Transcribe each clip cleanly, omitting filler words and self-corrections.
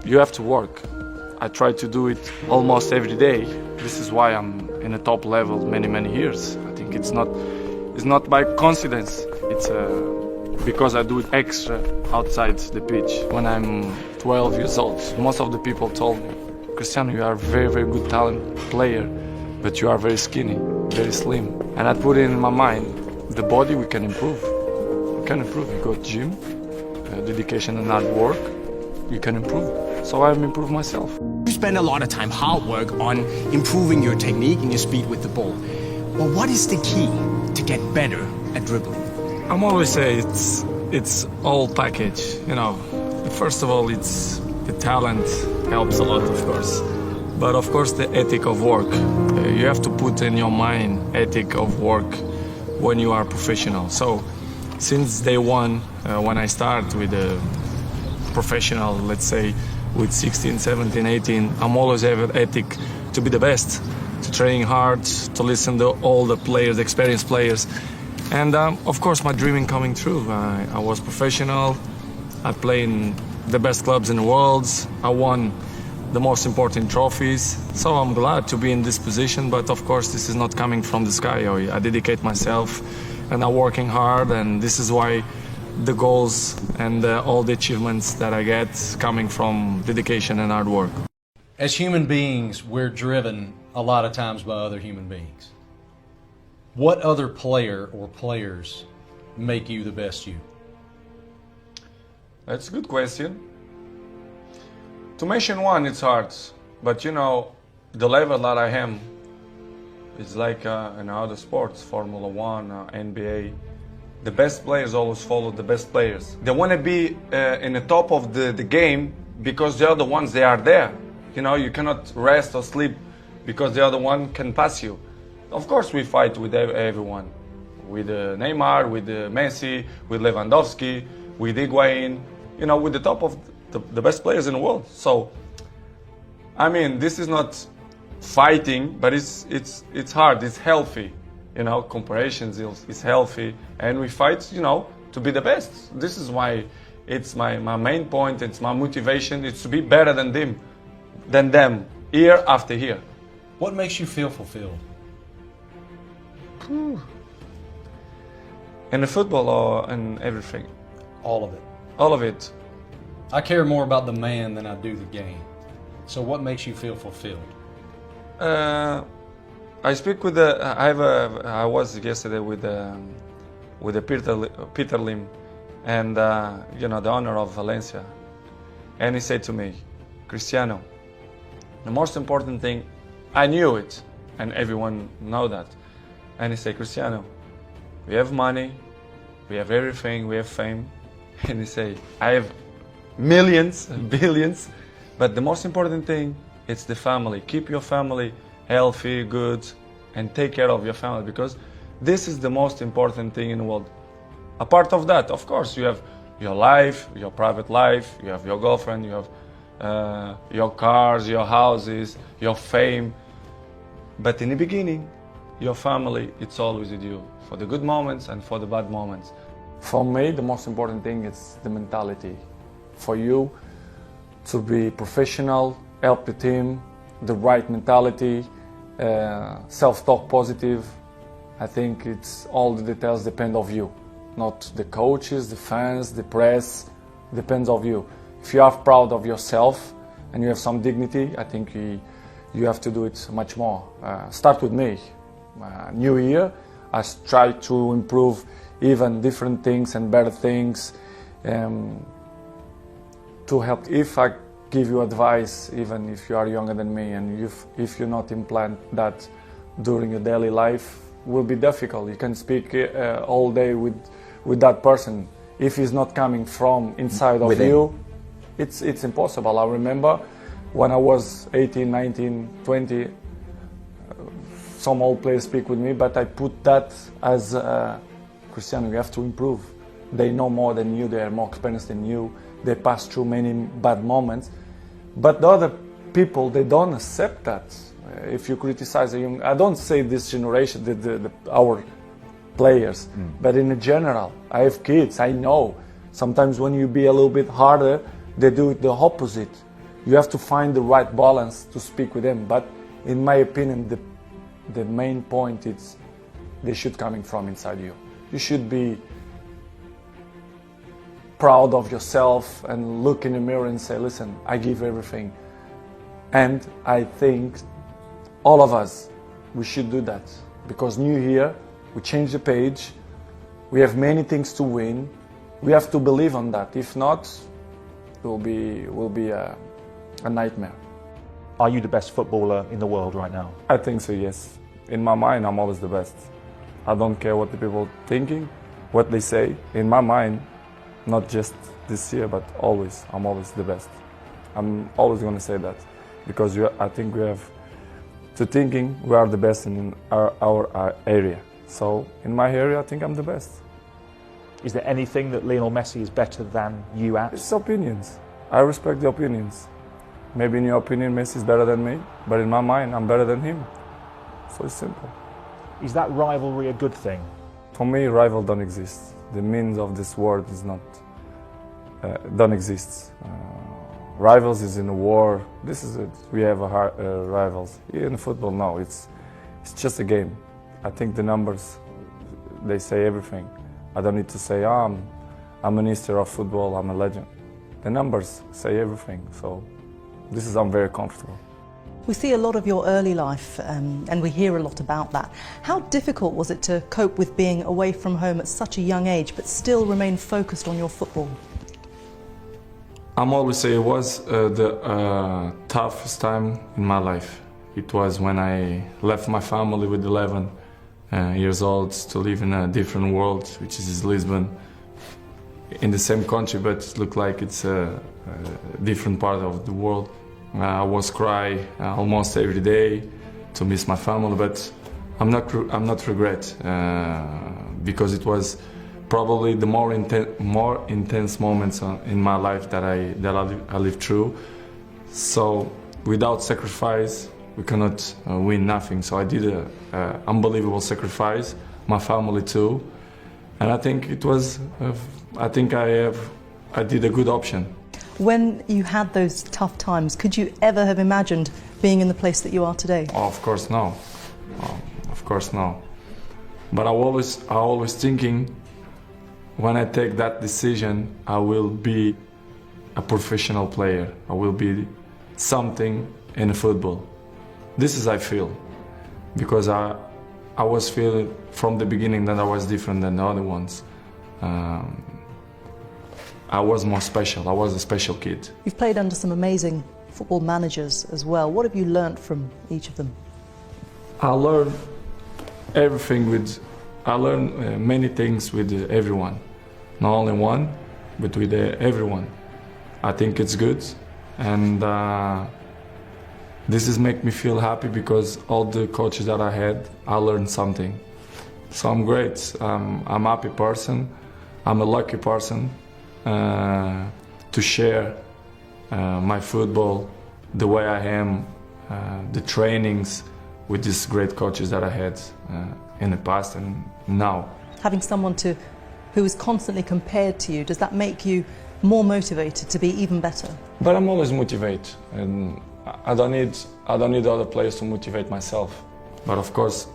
you have to work. I try to do it almost every day. This is why I'm in a top level many years. I think it's not by coincidence. It's because I do it extra outside the pitch. When I'm 12 years old, most of the people told me, Cristiano, you are a very good talent player, but you are very skinny, very slim. And I put it in my mind, the body we can improve. We can improve. You go to gym, dedication and hard work, you can improve. So I've improved myself. You spend a lot of time, hard work on improving your technique and your speed with the ball. Well, what is the key to get better at dribbling? I'm always say it's all package. You know, first of all, it's the talent helps a lot, of course. But of course, the ethic of work. You have to put in your mind ethic of work when you are professional. So since day one, when I start with a professional, let's say with 16, 17, 18, I'm always have ethic to be the best, to train hard, to listen to all the players, experienced players. And of course, my dreaming coming true. I was professional. I played in the best clubs in the world. I won the most important trophies. So I'm glad to be in this position. But of course, this is not coming from the sky. I dedicate myself and I'm working hard. And this is why the goals and all the achievements that I get coming from dedication and hard work. As human beings, we're driven a lot of times by other human beings. What other player or players make you the best you? That's a good question. To mention one, it's hard. But you know, the level that I am is like in other sports, Formula One, NBA. The best players always follow the best players. They want to be in the top of the game because the other ones, they are there. You know, you cannot rest or sleep because the other one can pass you. Of course, we fight with everyone. With Neymar, with Messi, with Lewandowski, with Higuain. You know, with the top of the best players in the world. So, I mean, this is not fighting, but it's hard, it's healthy. You know, comparisons is healthy, and we fight, you know, to be the best. This is why it's my main point, it's my motivation, it's to be better than them, year after year. What makes you feel fulfilled? In the football or in everything? All of it. All of it. I care more about the man than I do the game. So what makes you feel fulfilled? I speak with I was yesterday with Peter Lim, and you know, the owner of Valencia, and he said to me, Cristiano, the most important thing, I knew it, and everyone know that, and he said, Cristiano, we have money, we have everything, we have fame, and he said, I have millions, billions, but the most important thing, it's the family. Keep your family healthy, good, and take care of your family, because this is the most important thing in the world. Apart of that, of course, you have your life, your private life, you have your girlfriend, you have your cars, your houses, your fame. But in the beginning, your family, it's always with you, for the good moments and for the bad moments. For me, the most important thing is the mentality. For you to be professional, help the team, the right mentality, self-talk positive. I think it's all the details depend of you, not the coaches, the fans, the press, depends of you. If you are proud of yourself and you have some dignity, I think you have to do it much more. Start with me. New year, I try to improve even different things and better things to help. If I give you advice, even if you are younger than me, and if you not implant that during your daily life, will be difficult. You can speak all day with that person. If he's not coming from inside of you, it's impossible. I remember when I was 18, 19, 20, some old players speak with me, but I put that as Cristiano, you have to improve. They know more than you, they are more experienced than you, they pass through many bad moments. But the other people, they don't accept that. If you criticize a young, I don't say this generation, our players, but in general, I have kids, I know. Sometimes when you be a little bit harder, they do it the opposite. You have to find the right balance to speak with them. But in my opinion, the main point is they should coming from inside you. You should be proud of yourself and look in the mirror and say, listen, I give everything. And I think all of us, we should do that. Because new year, we change the page, we have many things to win, we have to believe on that. If not, it will be a nightmare. Are you the best footballer in the world right now? I think so, yes. In my mind, I'm always the best. I don't care what the people are thinking, what they say. In my mind, not just this year, but always, I'm always the best. I'm always going to say that. Because I think we have to thinking we are the best in our area. So in my area, I think I'm the best. Is there anything that Lionel Messi is better than you at? It's opinions. I respect the opinions. Maybe in your opinion, Messi is better than me, but in my mind, I'm better than him. So it's simple. Is that rivalry a good thing? For me, rival don't exist. The meaning of this word is not, don't exist. Rivals is in a war. This is it. We have rivals. Here in football, no. It's just a game. I think the numbers, they say everything. I don't need to say, I'm a minister of football, I'm a legend. The numbers say everything. So I'm very comfortable. We see a lot of your early life and we hear a lot about that. How difficult was it to cope with being away from home at such a young age but still remain focused on your football? I'm always say it was the toughest time in my life. It was when I left my family with 11 years old to live in a different world, which is Lisbon, in the same country, but it looked like it's a different part of the world. I was crying almost every day to miss my family, but I'm not regret because it was probably the more intense moments in my life that I lived through. So without sacrifice, we cannot win nothing. So I did an unbelievable sacrifice, my family too, and I think it was. I think I did a good option. When you had those tough times, could you ever have imagined being in the place that you are today? Oh, of course no. Of course no. But I always thinking, when I take that decision, I will be a professional player. I will be something in football. This is I feel, because I was feeling from the beginning that I was different than the other ones. I was more special. I was a special kid. You've played under some amazing football managers as well. What have you learnt from each of them? I learned everything I learned many things with everyone. Not only one, but with everyone. I think it's good, and this is make me feel happy because all the coaches that I had, I learned something. So I'm great. I'm a happy person. I'm a lucky person to share my football, the way I am, the trainings with these great coaches that I had in the past and now. Having someone who is constantly compared to you, does that make you more motivated to be even better? But I'm always motivated, and I don't need other players to motivate myself. But of course,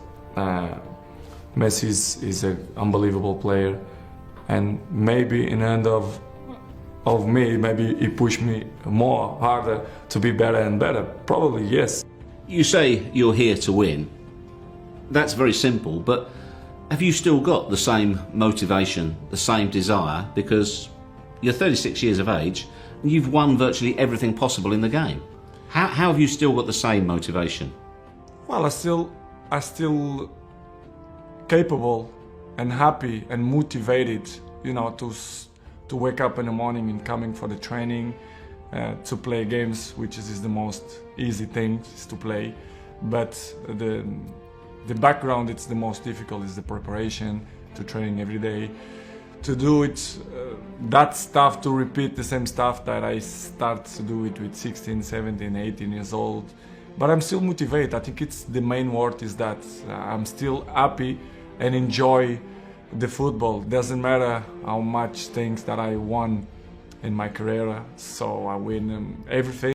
Messi is an unbelievable player, and maybe in the end of me, maybe he pushed me more harder to be better and better. Probably yes. You say you're here to win. That's very simple, but have you still got the same motivation, the same desire? Because you're 36 years of age and you've won virtually everything possible in the game. How have you still got the same motivation? Well, I still capable and happy and motivated, you know, to wake up in the morning and coming for the training, to play games, which is the most easy thing is to play. But the background, it's the most difficult, is the preparation, to training every day, to do it, that stuff, to repeat the same stuff that I start to do it with 16, 17, 18 years old. But I'm still motivated. I think it's the main word is that I'm still happy and enjoy the football. Doesn't matter how much things that I won in my career, so I win everything.